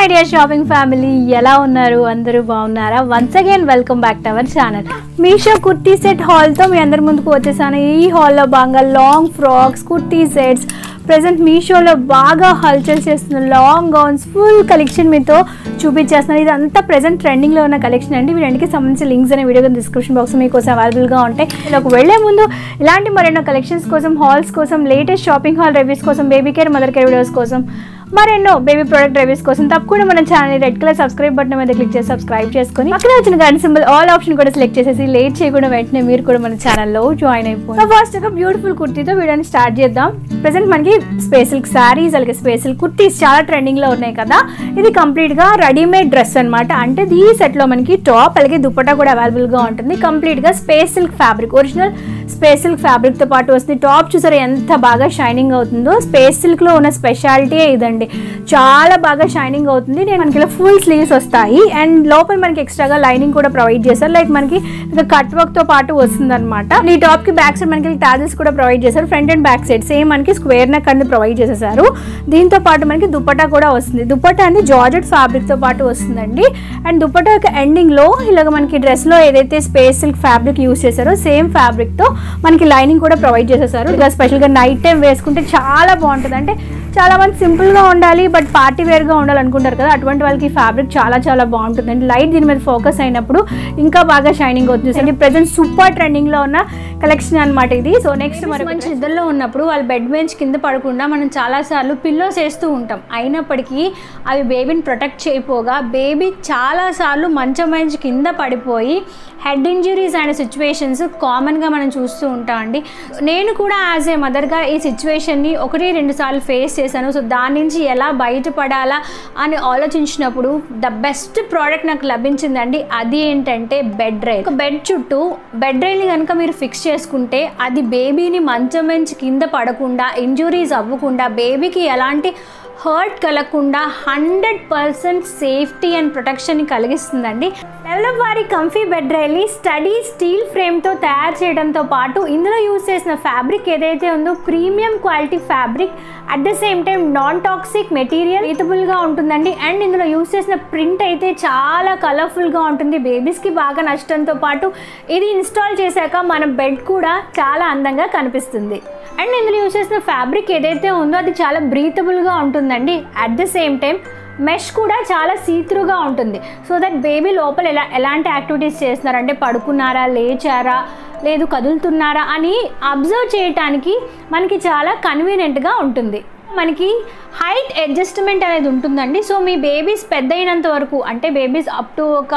My dear shopping family, ఎలా ఉన్నారు? అందరూ బాగున్నారా? Once again welcome back to our channel. Meesho kurti set హాల్తో మీ అందరి ముందుకు వచ్చేసాను. ఈ హాల్లో భాగంగా long frocks, kurti sets, present మీషోలో బాగా హల్చల్ చేస్తున్న లాంగ్ గౌన్స్ ఫుల్ కలెక్షన్ మీతో చూపించేస్తున్నాను. ఇదంతా ప్రెజెంట్ ట్రెండింగ్లో ఉన్న కలెక్షన్ అండి. వీటన్నిటికి సంబంధించిన లింక్స్ అనే వీడియో డిస్క్రిప్షన్ బాక్స్ మీకోసం అవైలబుల్గా ఉంటాయి. ఇలాగ వెళ్లే ముందు ఇలాంటి మరెన్నో కలెక్షన్స్ కోసం, హాల్స్ కోసం, లేటెస్ట్ షాపింగ్ హాల్ రివ్యూస్ కోసం, baby care, mother care videos కోసం, మరెన్నో బేబీ ప్రొడక్ట్ రివ్యూస్ కోసం తప్పకుండా మన channel red colour subscribe button మీద క్లిక్ చేసి సబ్స్క్రైబ్ చేసుకొని పక్కన వచ్చిన గంట సింబల్ ఆల్ ఆప్షన్ కూడా సెలెక్ట్ చేసేసి లేట్ చేయకుండా వెంటనే మీరు కూడా మన ఛానల్లో జాయిన్ అయిపోయింది. ఫస్ట్ ఒక బ్యూటిఫుల్ కుర్తీతో వీడియోని స్టార్ట్ చేద్దాం. ప్రెసెంట్ మనకి స్పేస్ సిల్క్ శారీస్, అలాగే స్పేస్ సిల్క్ కుర్తీస్ చాలా ట్రెండింగ్ లో ఉన్నాయి కదా. ఇది కంప్లీట్ గా రెడీమేడ్ డ్రెస్ అనమాట. అంటే ఈ సెట్ లో మనకి టాప్ అలాగే దుపట్టా కూడా అవైలబుల్ గా ఉంటుంది. కంప్లీట్ గా space silk fabric, original space silk fabric తో పాటు వస్తుంది. టాప్ చూసారా ఎంత బాగా షైనింగ్ అవుతుందో. స్పేస్ సిల్క్ లో ఉన్న స్పెషాలిటీ ఇదండి, చాలా బాగా షైనింగ్ అవుతుంది. మనకి ఇలా ఫుల్ స్లీవ్స్ వస్తాయి అండ్ లోపల మనకి ఎక్స్ట్రాగా లైనింగ్ కూడా ప్రొవైడ్ చేశారు. లైక్ మనకి కట్ వర్క్ తో పాటు వస్తుంది అనమాట. ఈ టాప్ కి బ్యాక్ సైడ్ మనకి టాజిల్స్ కూడా ప్రొవైడ్ చేశారు. Front and back side same మనకి స్క్వేర్ నెక్ అనేది ప్రొవైడ్ చేసేసారు. దీంతో పాటు మనకి దుపట్టా కూడా వస్తుంది. దుపట్టా అనేది జార్జెట్ ఫ్యాబ్రిక్ తో పాటు వస్తుందండి. అండ్ దుపట్టా యొక్క ఎండింగ్ లో ఇలాగ మనకి డ్రెస్ లో ఏదైతే స్పేస్ సిల్క్ ఫ్యాబ్రిక్ యూజ్ చేశారో సేమ్ ఫ్యాబ్రిక్ తో మనకి లైనింగ్ కూడా ప్రొవైడ్ చేసేసారు. ఇక స్పెషల్ గా నైట్ టైం వేసుకుంటే చాలా బాగుంటుంది. అంటే చాలా మంది సింపుల్ గా ఉండాలి బట్ పార్టీ వేర్ గా ఉండాలనుకుంటారు కదా, అటువంటి వాళ్ళకి ఫ్యాబ్రిక్ చాలా చాలా బాగుంటుంది. అండ్ లైట్ దీని మీద ఫోకస్ అయినప్పుడు ఇంకా బాగా షైనింగ్ అవుతుంది. ప్రెజెంట్ సూపర్ ట్రెండింగ్ లో ఉన్న కలెక్షన్ అనమాట ఇది. సో నెక్స్ట్ మంచి నిద్రలో ఉన్నప్పుడు వాళ్ళ బెడ్ బెంచ్ కింద పడకుండా మనం చాలా సార్లు పిల్లోస్ వేస్తూ ఉంటాం. అయినప్పటికీ అవి బేబీని ప్రొటెక్ట్ చేయపోగా బేబీ చాలా సార్లు మంచం బెంచ్ కింద పడిపోయి హెడ్ ఇంజరీస్ అనే సిచ్యువేషన్స్ కామన్గా మనం చూస్తూ ఉంటాం అండి. నేను కూడా యాజ్ ఏ మదర్గా ఈ సిచ్యువేషన్ని 1-2 సార్లు ఫేస్ చేశాను. సో దాని నుంచి ఎలా బయటపడాలా అని ఆలోచించినప్పుడు ద బెస్ట్ ప్రోడక్ట్ నాకు లభించిందండి. అది ఏంటంటే బెడ్ రైల్. ఒక బెడ్ చుట్టూ బెడ్ రైల్ని కనుక మీరు ఫిక్స్ చేసుకుంటే అది బేబీని మంచం నుంచి కింద పడకుండా, ఇంజురీస్ అవ్వకుండా, బేబీకి ఎలాంటి హర్ట్ కలగకుండా 100% సేఫ్టీ అండ్ ప్రొటెక్షన్ కలిగిస్తుందండి. డెవలప్ వారి కంఫీ బెడ్ రైల్ని స్టడీ స్టీల్ ఫ్రేమ్తో తయారు చేయడంతో పాటు ఇందులో యూజ్ చేసిన ఫ్యాబ్రిక్ ఏదైతే ఉందో premium quality fabric, at the same time non toxic material, బ్రీతబుల్గా ఉంటుందండి. అండ్ ఇందులో యూజ్ చేసిన ప్రింట్ అయితే చాలా కలర్ఫుల్గా ఉంటుంది. బేబీస్కి బాగా నచ్చడంతో పాటు ఇది ఇన్స్టాల్ చేశాక మన బెడ్ కూడా చాలా అందంగా కనిపిస్తుంది. అండ్ ఇందులో యూజ్ చేసిన ఫ్యాబ్రిక్ ఏదైతే ఉందో అది చాలా బ్రీతబుల్గా ఉంటుందండి. At the same time mesh కూడా చాలా సీత్రూగా ఉంటుంది. సో దట్ బేబీ లోపల ఎలాంటి యాక్టివిటీస్ చేస్తున్నారంటే పడుకున్నారా, లేచారా, లేదు కదులుతున్నారా అని అబ్జర్వ్ చేయడానికి మనకి చాలా కన్వీనియంట్గా ఉంటుంది. మనకి హైట్ అడ్జస్ట్మెంట్ అనేది ఉంటుందండి. సో మీ బేబీస్ పెద్ద అయినంత వరకు, అంటే బేబీస్ అప్ టు ఒక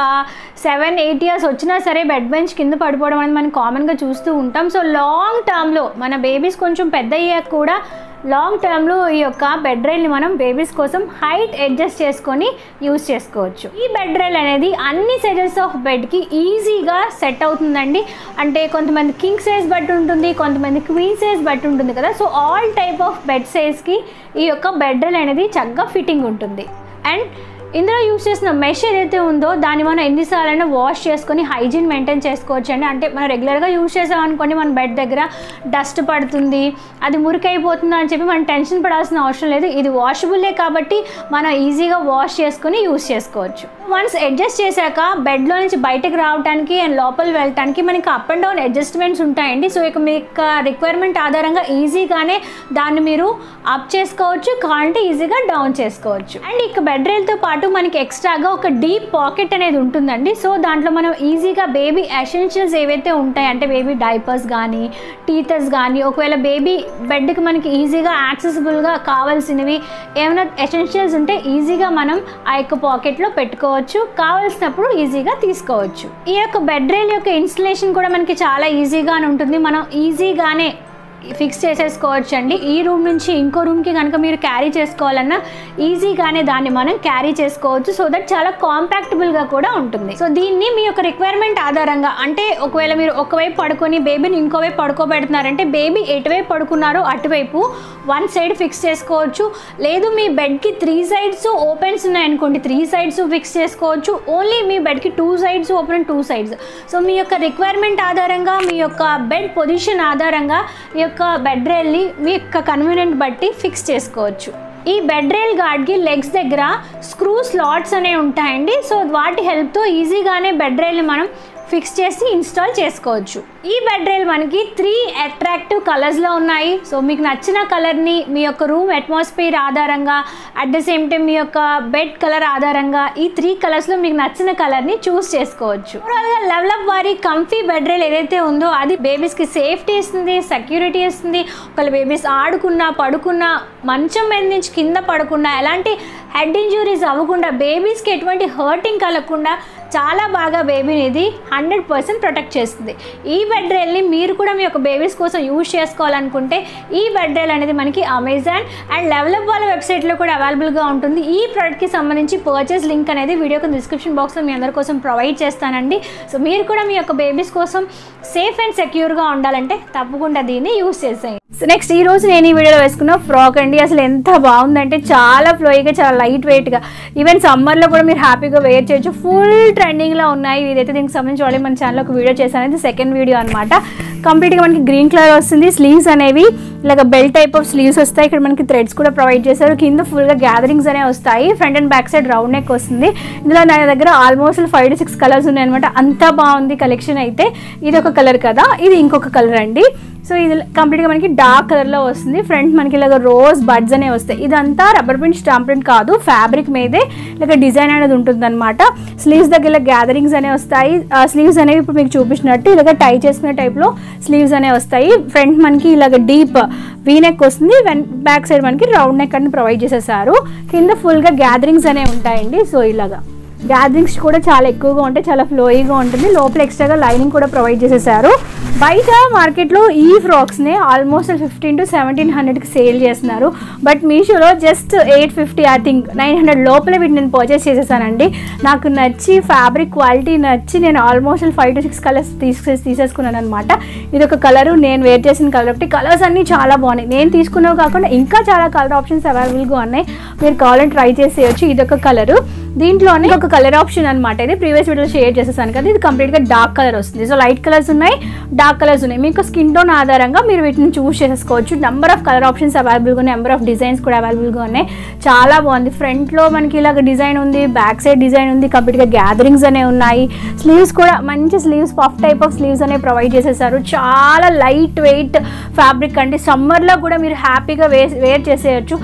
7-8 ఇయర్స్ వచ్చినా సరే బెడ్ బెంచ్ కింద పడిపోవడం అనేది మనం కామన్గా చూస్తూ ఉంటాం. సో లాంగ్ టర్మ్లో మన బేబీస్ కొంచెం పెద్ద అయ్యాక కూడా లాంగ్ టర్మ్లో ఈ యొక్క బెడ్ రైల్ని మనం బేబీస్ కోసం హైట్ అడ్జస్ట్ చేసుకొని యూజ్ చేసుకోవచ్చు. ఈ బెడ్ రైల్ అనేది అన్ని సైజెస్ ఆఫ్ బెడ్కి ఈజీగా సెట్ అవుతుందండి. అంటే కొంతమంది కింగ్ సైజ్ బెడ్ ఉంటుంది, కొంతమంది క్వీన్ సైజ్ బెడ్ ఉంటుంది కదా. So all type of bed సైజ్కి ఈ యొక్క బెడ్ రైల్ అనేది చక్కగా ఫిట్టింగ్ ఉంటుంది. అండ్ ఇందులో యూజ్ చేసిన మెష్ ఏదైతే ఉందో దాన్ని మనం ఎన్నిసార్లైనా వాష్ చేసుకొని హైజీన్ మెయింటైన్ చేసుకోవచ్చు అండి. అంటే మనం రెగ్యులర్గా యూజ్ చేసామనుకోండి మన బెడ్ దగ్గర డస్ట్ పడుతుంది, అది మురికైపోతుంది అని చెప్పి మనం టెన్షన్ పడాల్సిన అవసరం లేదు. ఇది వాషబుల్లే కాబట్టి మనం ఈజీగా వాష్ చేసుకొని యూజ్ చేసుకోవచ్చు. వన్స్ అడ్జస్ట్ చేశాక బెడ్లో నుంచి బయటకు రావడానికి అండ్ లోపల వెళ్ళటానికి మనకి అప్ అండ్ డౌన్ అడ్జస్ట్మెంట్స్ ఉంటాయండి. సో ఇక మీకు రిక్వైర్మెంట్ ఆధారంగా ఈజీగానే దాన్ని మీరు అప్ చేసుకోవచ్చు, కావాలంటే ఈజీగా డౌన్ చేసుకోవచ్చు. అండ్ ఇక బెడ్ రైల్తో పాటు మనకి ఎక్స్ట్రాగా ఒక డీప్ పాకెట్ అనేది ఉంటుందండి. సో దాంట్లో మనం ఈజీగా బేబీ ఎసెన్షియల్స్ ఏవైతే ఉంటాయి, అంటే బేబీ డైపర్స్ కానీ, టీథర్స్ కానీ, ఒకవేళ బేబీ బెడ్కి మనకి ఈజీగా యాక్సెసిబుల్గా కావాల్సినవి ఏమైనా ఎసెన్షియల్స్ ఉంటే ఈజీగా మనం ఆ యొక్క పాకెట్లో పెట్టుకోవచ్చు, కావాల్సినప్పుడు ఈజీగా తీసుకోవచ్చు. ఈ యొక్క బెడ్ రైల్ యొక్క ఇన్స్టలేషన్ కూడా మనకి చాలా ఈజీగానే ఉంటుంది. మనం ఈజీగానే ఫిక్స్ చేసేసుకోవచ్చు అండి. ఈ రూమ్ నుంచి ఇంకో రూమ్కి కనుక మీరు క్యారీ చేసుకోవాలన్నా ఈజీగానే దాన్ని మనం క్యారీ చేసుకోవచ్చు. సో దట్ చాలా కాంపాక్టబుల్గా కూడా ఉంటుంది. సో దీన్ని మీ యొక్క రిక్వైర్మెంట్ ఆధారంగా, అంటే ఒకవేళ మీరు ఒకవైపు పడుకొని బేబీని ఇంకోవైపు పడుకోబెడుతున్నారంటే బేబీ ఎటువైపు పడుకున్నారో అటువైపు వన్ సైడ్ ఫిక్స్ చేసుకోవచ్చు. లేదు మీ బెడ్కి 3 sides ఓపెన్స్ ఉన్నాయనుకోండి, 3 sides ఫిక్స్ చేసుకోవచ్చు. ఓన్లీ మీ బెడ్కి 2 sides ఓపెన్, 2 sides. సో మీ యొక్క రిక్వైర్మెంట్ ఆధారంగా, మీ యొక్క బెడ్ పొజిషన్ ఆధారంగా ఈ యొక్క బెడ్ రైల్ని మీ యొక్క కన్వీనియంట్ బట్టి ఫిక్స్ చేసుకోవచ్చు. ఈ బెడ్ రైల్ గార్డ్కి లెగ్స్ దగ్గర స్క్రూ స్లాట్స్ అనేవి ఉంటాయండి. సో వాటి హెల్ప్తో ఈజీగానే బెడ్ రైల్ని మనం ఫిక్స్ చేసి ఇన్స్టాల్ చేసుకోవచ్చు. ఈ బెడ్ రైల్ మనకి 3 అట్రాక్టివ్ కలర్స్లో ఉన్నాయి. సో మీకు నచ్చిన కలర్ని మీ యొక్క రూమ్ అట్మాస్ఫియర్ ఆధారంగా, అట్ ద సేమ్ టైం మీ యొక్క బెడ్ కలర్ ఆధారంగా ఈ 3 కలర్స్లో మీకు నచ్చిన కలర్ని చూస్ చేసుకోవచ్చు. ఓవరాల్గా లెవెలప్ వారి కంఫీ బెడ్ రైల్ ఏదైతే ఉందో అది బేబీస్కి సేఫ్టీ ఇస్తుంది, సెక్యూరిటీ ఇస్తుంది. ఒకవేళ బేబీస్ ఆడుకున్నా పడుకున్నా మంచం మీద నుంచి కింద పడకుండా, ఎలాంటి హెడ్ ఇంజురీస్ అవ్వకుండా, బేబీస్కి ఎటువంటి హర్టింగ్ కలగకుండా చాలా బాగా బేబీని ఇది 100% ప్రొటెక్ట్ చేస్తుంది. ఈ బెడ్ రైల్ని మీరు కూడా మీ యొక్క బేబీస్ కోసం యూజ్ చేసుకోవాలనుకుంటే ఈ బెడ్ రైల్ అనేది మనకి అమెజాన్ అండ్ లెవెలప్ వాళ్ళ వెబ్సైట్లో కూడా అవైలబుల్గా ఉంటుంది. ఈ ప్రోడక్ట్కి సంబంధించి పర్చేస్ లింక్ అనేది వీడియోకి డిస్క్రిప్షన్ బాక్స్లో మీ అందరి కోసం ప్రొవైడ్ చేస్తానండి. సో మీరు కూడా మీ యొక్క బేబీస్ కోసం సేఫ్ అండ్ సెక్యూర్గా ఉండాలంటే తప్పకుండా దీన్ని యూజ్ చేసేయండి. సో నెక్స్ట్ ఈ రోజు నేను ఈ వీడియోలో వేసుకున్న ఫ్రాక్ అండి. అసలు ఎంత బాగుందంటే చాలా ఫ్లోయిగా, చాలా లైట్ వెయిట్గా, ఈవెన్ సమ్మర్లో కూడా మీరు హ్యాపీగా వేర్ చేయొచ్చు. ఫుల్ ట్రెండింగ్లో ఉన్నాయి. ఇదైతే దీనికి సంబంధించి ఆల్రెడీ మన ఛానల్లో ఒక వీడియో చేశాను. ఇది సెకండ్ వీడియో అనమాట. కంప్లీట్గా మనకి గ్రీన్ కలర్ వస్తుంది. స్లీవ్స్ అనేవి ఇలాగ బెల్ట్ టైప్ ఆఫ్ స్లీవ్స్ వస్తాయి. ఇక్కడ మనకి థ్రెడ్స్ కూడా ప్రొవైడ్ చేశారు. కింద ఫుల్గా గ్యాదరింగ్స్ అనేవి వస్తాయి. Front and back side round neck వస్తుంది. ఇందులో నా దగ్గర ఆల్మోస్ట్ 5 to 6 కలర్స్ ఉన్నాయి అనమాట. అంత బాగుంది కలెక్షన్ అయితే. ఇది ఒక కలర్ కదా, ఇది ఇంకొక కలర్ అండి. సో ఇది కంప్లీట్గా మనకి డార్క్ కలర్లో వస్తుంది. ఫ్రంట్ మనకి ఇలాగ రోజ్ బడ్స్ అనేవి వస్తాయి. ఇదంతా రబ్బర్ ప్రింట్, స్టాంప్ ప్రింట్ కాదు, ఫ్యాబ్రిక్ మీదే ఇలాగ డిజైన్ అనేది ఉంటుంది అనమాట. స్లీవ్స్ దగ్గర ఇలా గ్యాదరింగ్స్ అనేవి వస్తాయి. స్లీవ్స్ అనేవి ఇప్పుడు మీకు చూపించినట్టు ఇలాగ టై చేసుకునే టైప్లో స్లీవ్స్ అనేవి వస్తాయి. ఫ్రంట్ మనకి ఇలాగ డీప్ వీ నెక్ వస్తుంది. బ్యాక్ సైడ్ మనకి రౌండ్ నెక్ అని ప్రొవైడ్ చేసేసారు. కింద ఫుల్గా గ్యాదరింగ్స్ అనేవి ఉంటాయండి. సో ఇలాగా గ్యాదరింగ్స్ కూడా చాలా ఎక్కువగా ఉంటాయి, చాలా ఫ్లోయిగా ఉంటుంది. లోపల ఎక్స్ట్రాగా లైనింగ్ కూడా ప్రొవైడ్ చేసేసారు. బయట మార్కెట్లో ఈ ఫ్రాక్స్ని ఆల్మోస్ట్ 1500 to 1700కి సేల్ చేస్తున్నారు. బట్ మీషోలో జస్ట్ 850, ఐ థింక్ 900 లోపల వీటిని నేను పర్చేస్ చేసేసానండి. నాకు నచ్చి ఫ్యాబ్రిక్ క్వాలిటీ నచ్చి నేను ఆల్మోస్ట్ 5 to 6 కలర్స్ తీసేసుకున్నాను అనమాట. ఇది ఒక కలరు, నేను వేర్ చేసిన కలర్ ఒకటి. కలర్స్ అన్నీ చాలా బాగున్నాయి. నేను తీసుకున్నవి కాకుండా ఇంకా చాలా కలర్ ఆప్షన్స్ అవైలబుల్గా ఉన్నాయి. మీరు కావాలని ట్రై చేసేయచ్చు. ఇది ఒక కలరు. దీంట్లోనే ఒక కలర్ ఆప్షన్ అనమాట. ఇది ప్రీవియస్ వీడియోలో షేర్ చేసేసాను కదా. ఇది కంప్లీట్గా డార్క్ కలర్ వస్తుంది. సో లైట్ కలర్స్ ఉన్నాయి, డార్క్ కలర్స్ ఉన్నాయి. మీకు స్కిన్ టోన్ ఆధారంగా మీరు వీటిని చూస్ చేసుకోవచ్చు. నెంబర్ ఆఫ్ కలర్ ఆప్షన్స్ అవైలబుల్గా ఉన్నాయి, నెంబర్ ఆఫ్ డిజైన్స్ కూడా అవైలబుల్గా ఉన్నాయి. చాలా బాగుంది. ఫ్రంట్లో మనకి ఇలాగ డిజైన్ ఉంది, బ్యాక్ సైడ్ డిజైన్ ఉంది. కంప్లీట్గా గ్యాదరింగ్స్ అనేవి ఉన్నాయి. స్లీవ్స్ కూడా మంచి sleeves, puff type of sleeves అనేవి ప్రొవైడ్ చేసేసారు. చాలా లైట్ వెయిట్ ఫ్యాబ్రిక్ అండి. సమ్మర్లో కూడా మీరు హ్యాపీగా వేర్ చేసేయచ్చు.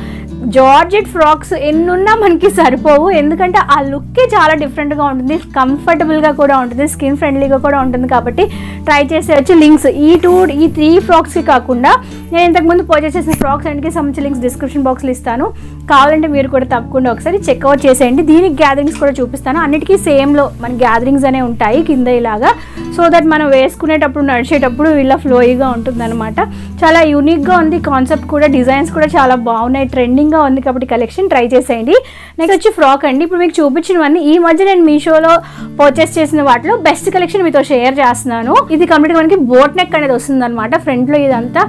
జార్జెట్ ఫ్రాక్స్ ఎన్నున్నా మనకి సరిపోవు, ఎందుకంటే ఆ లుక్కే చాలా డిఫరెంట్గా ఉంటుంది, కంఫర్టబుల్గా కూడా ఉంటుంది, స్కిన్ ఫ్రెండ్లీగా కూడా ఉంటుంది. కాబట్టి ట్రై చేసేయచ్చు. లింక్స్ ఈ 3 ఫ్రాక్స్కి కాకుండా నేను ఇంతకుముందు పర్చేస్ చేసిన ఫ్రాక్స్ అన్నిటికీ సంబంధించిన లింక్స్ డిస్క్రిప్షన్ బాక్స్లో ఇస్తాను. కావాలంటే మీరు కూడా తప్పకుండా ఒకసారి చెక్అవుట్ చేసేయండి. దీనికి గ్యాదరింగ్స్ కూడా చూపిస్తాను. అన్నిటికీ సేమ్లో మన గ్యాదరింగ్స్ అనేవి ఉంటాయి కింద ఇలాగా. సో దట్ మనం వేసుకునేటప్పుడు, నడిచేటప్పుడు ఇలా ఫ్లోయిగా ఉంటుందన్నమాట. చాలా యూనిక్గా ఉంది కాన్సెప్ట్ కూడా. డిజైన్స్ కూడా చాలా బాగున్నాయి, ట్రెండింగ్గా ఉంది. కాబట్టి కలెక్షన్ ట్రై చేసేయండి. నెక్స్ట్ వచ్చి ఫ్రాక్ అండి. ఇప్పుడు మీకు చూపించినవన్నీ ఈ మధ్య నేను మీషోలో పర్చేస్ చేసిన వాటిలో బెస్ట్ కలెక్షన్ మీతో షేర్ చేస్తున్నాను. ఇది కంప్లీట్గా మనకి బోట్ నెక్ అనేది వస్తుంది అనమాట. ఫ్రంట్లో ఇదంతా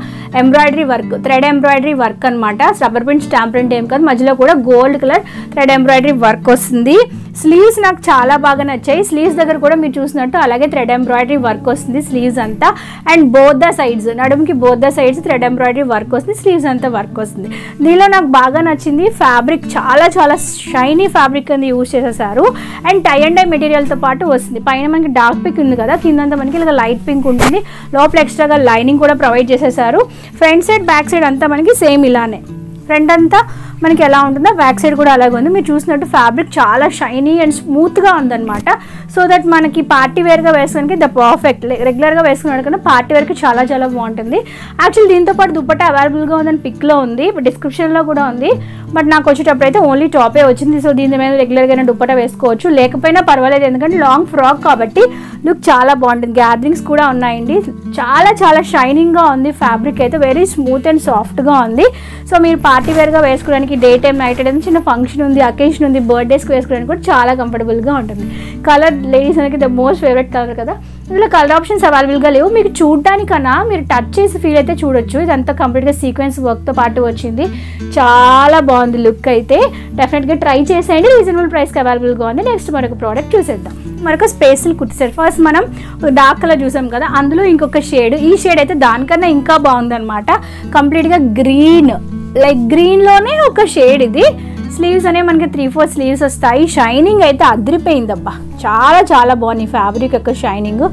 embroidery work, thread embroidery work అనమాట. రబ్బర్ ప్రింట్, స్టాంప్ ప్రింట్ ఏం కాదు. మధ్యలో కూడా gold colour thread embroidery work వస్తుంది. స్లీవ్స్ నాకు చాలా బాగా నచ్చాయి. స్లీవ్స్ దగ్గర కూడా మీరు చూసినట్టు అలాగే థ్రెడ్ ఎంబ్రాయిడరీ వర్క్ వస్తుంది స్లీవ్స్ అంతా. అండ్ బోత్ ద సైడ్స్, నడుముకి both the sides thread embroidery work వస్తుంది. స్లీవ్స్ అంతా వర్క్ వస్తుంది. దీనిలో నాకు బాగా నచ్చింది ఫ్యాబ్రిక్. చాలా చాలా షైనీ ఫ్యాబ్రిక్ అనేది యూజ్ చేసేసారు. అండ్ టై అండ్ డై మెటీరియల్తో పాటు వస్తుంది. పైన మనకి డార్క్ పింక్ ఉంది కదా, కిందంతా మనకి ఇలా లైట్ పింక్ ఉంటుంది. లోపల ఎక్స్ట్రాగా లైనింగ్ కూడా ప్రొవైడ్ చేసేసారు. ఫ్రంట్ సైడ్, బ్యాక్ సైడ్ అంతా మనకి సేమ్ ఇలానే. ఫ్రంట్ అంతా మనకి ఎలా ఉంటుందో బ్యాక్ సైడ్ కూడా అలాగే ఉంది. మీరు చూసినట్టు ఫ్యాబ్రిక్ చాలా షైనీ అండ్ స్మూత్గా ఉందన్నమాట. సో దట్ మనకి పార్టీ వేర్గా వేసుకోవడానికి ద పర్ఫెక్ట్. రెగ్యులర్గా వేసుకున్నాడు కన్నా పార్టీ వేర్కి చాలా చాలా బాగుంటుంది. యాక్చువల్లీ దీంతో పాటు దుపట్టా అవైలబుల్గా ఉందని పిక్లో ఉంది, డిస్క్రిప్షన్లో కూడా ఉంది. బట్ నాకు వచ్చేటప్పుడు అయితే ఓన్లీ టాపే వచ్చింది. సో దీని మీద రెగ్యులర్గా దుపట్టా వేసుకోవచ్చు, లేకపోయినా పర్వాలేదు, ఎందుకంటే లాంగ్ ఫ్రాక్ కాబట్టి లుక్ చాలా బాగుంటుంది. గ్యాదరింగ్స్ కూడా ఉన్నాయండి. చాలా చాలా షైనింగ్గా ఉంది. ఫ్యాబ్రిక్ అయితే వెరీ స్మూత్ అండ్ సాఫ్ట్గా ఉంది. సో మీరు పార్టీ వేర్గా వేసుకోవడానికి, డే టైం, నైట్ టైం చిన్న ఫంక్షన్ ఉంది, అకేషన్ ఉంది, బర్త్డేస్కి వేసుకోవడానికి కూడా చాలా కంఫర్టబుల్గా ఉంటుంది. కలర్ లేడీస్ అనేది ద మోస్ట్ ఫేవరెట్ కలర్ కదా. ఇందులో కలర్ ఆప్షన్స్ అవైలబుల్గా లేవు. మీకు చూడడానికన్నా మీరు టచ్ చేసి ఫీల్ అయితే చూడొచ్చు. ఇదంతా కంప్లీట్గా సీక్వెన్స్ వర్క్తో పాటు వచ్చింది. చాలా బాగుంది లుక్ అయితే. డెఫినెట్గా ట్రై చేసేయండి. రీజనబుల్ ప్రైస్కి అవైలబుల్గా ఉంది. నెక్స్ట్ మరొక ప్రోడక్ట్ చూసేద్దాం. మరొక స్పేషల్ కుర్తీ సెట్. ఫస్ట్ మనం డార్క్ కలర్ చూసాం కదా, అందులో ఇంకొక షేడ్. ఈ షేడ్ అయితే దానికన్నా ఇంకా బాగుందన్నమాట. కంప్లీట్గా గ్రీన్ లైక్ గ్రీన్లోనే ఒక షేడ్ ఇది. స్లీవ్స్ అనేవి మనకి 3-4 స్లీవ్స్ వస్తాయి. షైనింగ్ అయితే అదిరిపోయిందబ్బా, చాలా చాలా బాగుంది ఫ్యాబ్రిక్ యొక్క shining.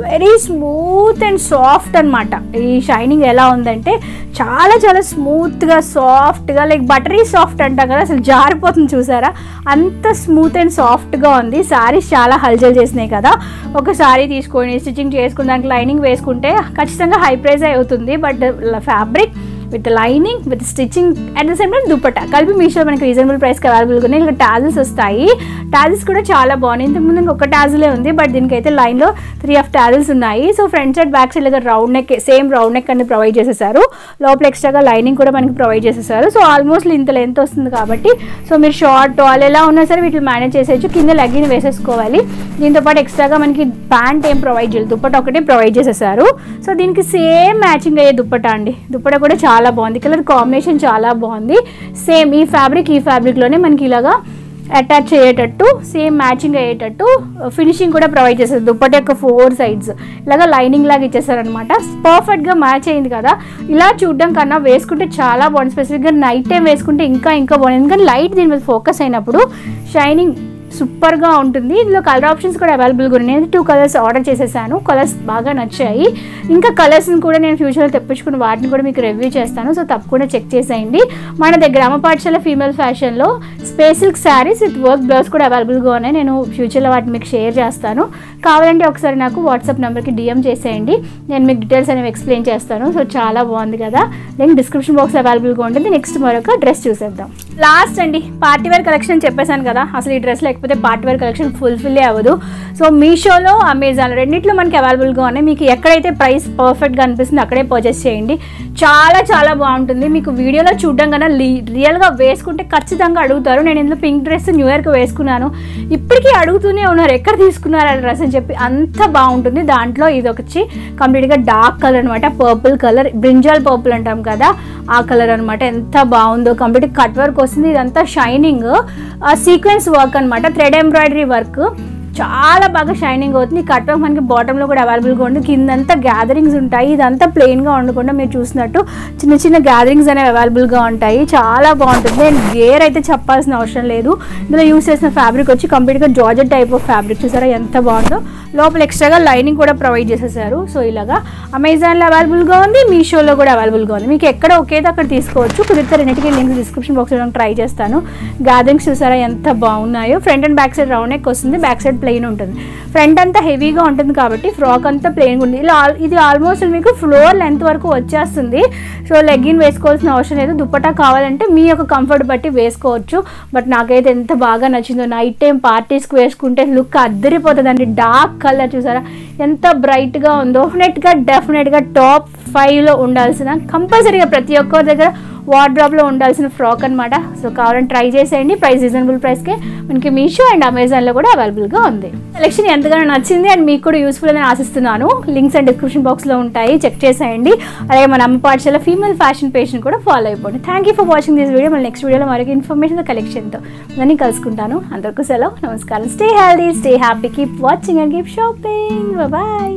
Very smooth and soft అనమాట. ఈ షైనింగ్ ఎలా ఉందంటే చాలా చాలా స్మూత్గా సాఫ్ట్గా, లైక్ బటరీ సాఫ్ట్ అంటాం కదా, అసలు జారిపోతుంది చూసారా, అంత స్మూత్ అండ్ సాఫ్ట్గా ఉంది. శారీస్ చాలా హల్చల్ చేసినాయి కదా, ఒక శారీ తీసుకొని స్టిచ్చింగ్ చేసుకుని దానికి లైనింగ్ వేసుకుంటే ఖచ్చితంగా హై ప్రైస్ అవుతుంది. But fabric with lining with stitching at the same time dupatta కలిపి మీషో మనకి రీజనబుల్ ప్రైస్కి అవైలబుల్గా ఉన్నాయి. ఇలా టాజిల్స్ వస్తాయి. టాజిల్స్ కూడా చాలా బాగున్నాయి. ఇంతకుముందు ఇంకొక టాజిలే ఉంది, బట్ దీనికైతే లైన్లో 3 టాజిల్స్ ఉన్నాయి. So front side back side లేదా round neck, same round neck అనేది ప్రొవైడ్ చేసేసారు. లోపల ఎక్స్ట్రాగా లైనింగ్ కూడా మనకి ప్రొవైడ్ చేసేసారు. సో ఆల్మోస్ట్ ఇంత లెంత్ వస్తుంది కాబట్టి సో మీరు షార్ట్ టాల్ ఎలా ఉన్నా సరే వీటిని మేనేజ్ చేసేయచ్చు. కింద లెగ్గిన్ వేసేసుకోవాలి. దీంతోపాటు ఎక్స్ట్రాగా మనకి ప్యాంట్ ఏం ప్రొవైడ్ చేయాలి, దుప్పట్టా ఒకటే ప్రొవైడ్ చేసేసారు. సో దీనికి సేమ్ మ్యాచింగ్ అయ్యే దుప్పట్టా అండి. దుప్పట్టా కూడా చాలా బాగుంది, కలర్ కాంబినేషన్ చాలా బాగుంది. సేమ్ ఈ ఫ్యాబ్రిక్లోనే మనకి ఇలాగా అటాచ్ అయ్యేటట్టు, సేమ్ మ్యాచింగ్ అయ్యేటట్టు ఫినిషింగ్ కూడా ప్రొవైడ్ చేస్తారు. దుప్పట్టా యొక్క 4 sides ఇలాగా లైనింగ్ లాగా ఇచ్చేసారనమాట. పర్ఫెక్ట్గా మ్యాచ్ అయింది కదా. ఇలా చూడడం కన్నా వేసుకుంటే చాలా బాగుంది. స్పెసిఫిక్గా నైట్ టైం వేసుకుంటే ఇంకా బాగుంది, ఎందుకంటే లైట్ దీని మీద ఫోకస్ అయినప్పుడు షైనింగ్ సూపర్గా ఉంటుంది. ఇందులో కలర్ ఆప్షన్స్ కూడా అవైలబుల్గా ఉన్నాయి. నేను 2 కలర్స్ ఆర్డర్ చేసేసాను. కలర్స్ బాగా నచ్చాయి. ఇంకా కలర్స్ని కూడా నేను ఫ్యూచర్లో తెప్పించుకుని వాటిని కూడా మీకు రివ్యూ చేస్తాను. సో తప్పకుండా చెక్ చేసేయండి. మన దగ్గర అమ్మ పాఠశాల ఫీమేల్ ఫ్యాషన్లో space silk saris with work blouse కూడా అవైలబుల్గా ఉన్నాయి. నేను ఫ్యూచర్లో వాటిని మీకు షేర్ చేస్తాను. కావాలంటే ఒకసారి నాకు వాట్సాప్ నెంబర్కి DM చేసేయండి, నేను మీకు డీటెయిల్స్ అనేవి ఎక్స్ప్లెయిన్ చేస్తాను. సో చాలా బాగుంది కదా. లింక్ డిస్క్రిప్షన్ బాక్స్ అవైలబుల్గా ఉంటుంది. నెక్స్ట్ మరొక డ్రెస్ చూసేద్దాం. లాస్ట్ అండి, పార్టీవేర్ కలెక్షన్ చెప్పేశాను కదా. అసలు ఈ డ్రెస్ లేకపోతే పార్టీవేర్ కలెక్షన్ ఫుల్ఫిల్ అవ్వదు. సో మీషోలో, అమెజాన్ రెండిట్లో మనకి అవైలబుల్గా ఉన్నాయి. మీకు ఎక్కడైతే ప్రైస్ పర్ఫెక్ట్గా అనిపిస్తుంది అక్కడే పర్చేస్ చేయండి. చాలా చాలా బాగుంటుంది. మీకు వీడియోలో చూడడం కన్నా రియల్గా వేసుకుంటే ఖచ్చితంగా అడుగుతారు. నేను ఇందులో పింక్ డ్రెస్ న్యూ ఇయర్కి వేసుకున్నాను, ఇప్పటికీ అడుగుతూనే ఉన్నారు ఎక్కడ తీసుకున్నారు ఆ డ్రెస్ అని చెప్పి. అంత బాగుంటుంది. దాంట్లో ఇది వచ్చి కంప్లీట్గా డార్క్ కలర్ అనమాట, పర్పుల్ కలర్, బ్రింజాల్ పర్పుల్ అంటాం కదా ఆ కలర్ అనమాట. ఎంత బాగుందో, కంప్లీట్ కట్ వర్క్ వస్తుంది. ఇదంతా షైనింగ్ సీక్వెన్స్ వర్క్ అనమాట, థ్రెడ్ ఎంబ్రాయిడరీ వర్క్, చాలా బాగా షైనింగ్ అవుతుంది. కట్ వర్క్ మనకి బాటంలో కూడా అవైలబుల్గా ఉంది. కిందంతా గ్యాదరింగ్స్ ఉంటాయి. ఇదంతా ప్లెయిన్గా ఉండకుండా మీరు చూసినట్టు చిన్న చిన్న గ్యాదరింగ్స్ అనేవి అవైలబుల్గా ఉంటాయి. చాలా బాగుంటుంది. అండ్ గేర్ అయితే చెప్పాల్సిన అవసరం లేదు. ఇందులో యూస్ చేసిన ఫ్యాబ్రిక్ వచ్చి కంప్లీట్గా జార్జెట్ టైప్ ఆఫ్ ఫ్యాబ్రిక్, చూసారా ఎంత బాగుందో. లోపల ఎక్స్ట్రాగా లైనింగ్ కూడా ప్రొవైడ్ చేసేసారు. సో ఇలాగా అమెజాన్లో అవైలబుల్గా ఉంది, మీషోలో కూడా అవైలబుల్గా ఉంది. మీకు ఎక్కడ ఒకేదో అక్కడ తీసుకోవచ్చు. కుదిరితే రెండింటికి లింక్ డిస్క్రిప్షన్ బాక్స్లో ట్రై చేస్తాను. గ్యాదరింగ్స్ చూసారా ఎంత బాగున్నాయో. Front and back side round neck వస్తుంది, బ్యాక్ సైడ్ ప్లెయిన్ ఉంటుంది. ఫ్రంట్ అంతా హెవీగా ఉంటుంది కాబట్టి ఫ్రాక్ అంతా ప్లెయిన్గా ఉంటుంది. ఇది ఆల్మోస్ట్ మీకు ఫ్లోర్ లెంత్ వరకు వచ్చేస్తుంది. సో లెగ్గిన్ వేసుకోవాల్సిన అవసరం లేదు. దుప్పట్టా కావాలంటే మీ యొక్క కంఫర్ట్ బట్టి వేసుకోవచ్చు. బట్ నాకైతే ఎంత బాగా నచ్చిందో. నైట్ టైం పార్టీస్కి వేసుకుంటే లుక్ అద్దరిపోతుంది అండి. డార్క్ కలర్ చూసారా ఎంత బ్రైట్గా ఉందో. డెఫినెట్గా టాప్ 5లో ఉండాల్సిన, కంపల్సరీగా ప్రతి ఒక్కరి దగ్గర వార్డ్రోబ్లో ఉండాల్సిన ఫ్రాక్ అనమాట. సో కావాలని ట్రై చేసేయండి. ప్రైస్ రీజనబుల్ ప్రైస్కే మనకి మీషో అండ్ అమెజాన్లో కూడా అవైలబుల్గా ఉంది. కలెక్షన్ ఎంతగానో నచ్చింది అండ్ మీకు కూడా యూస్ఫుల్ అని ఆశిస్తున్నాను. లింక్స్ అండ్ డిస్క్రిప్షన్ బాక్స్లో ఉంటాయి, చెక్ చేసేయండి. అలాగే మన అమ్మ పాఠశాల ఫీమేల్ ఫ్యాషన్ పేజ్ని కూడా ఫాలో అయిపోండి. Thank you for watching this video. మళ్ళీ నెక్స్ట్ వీడియోలో మరొక ఇన్ఫర్మేషన్ కలెక్షన్తో నేను కలుసుకుంటాను. అందరికీ సెలవు, నమస్కారం. Stay healthy, stay happy, keep watching and keep shopping. Bye.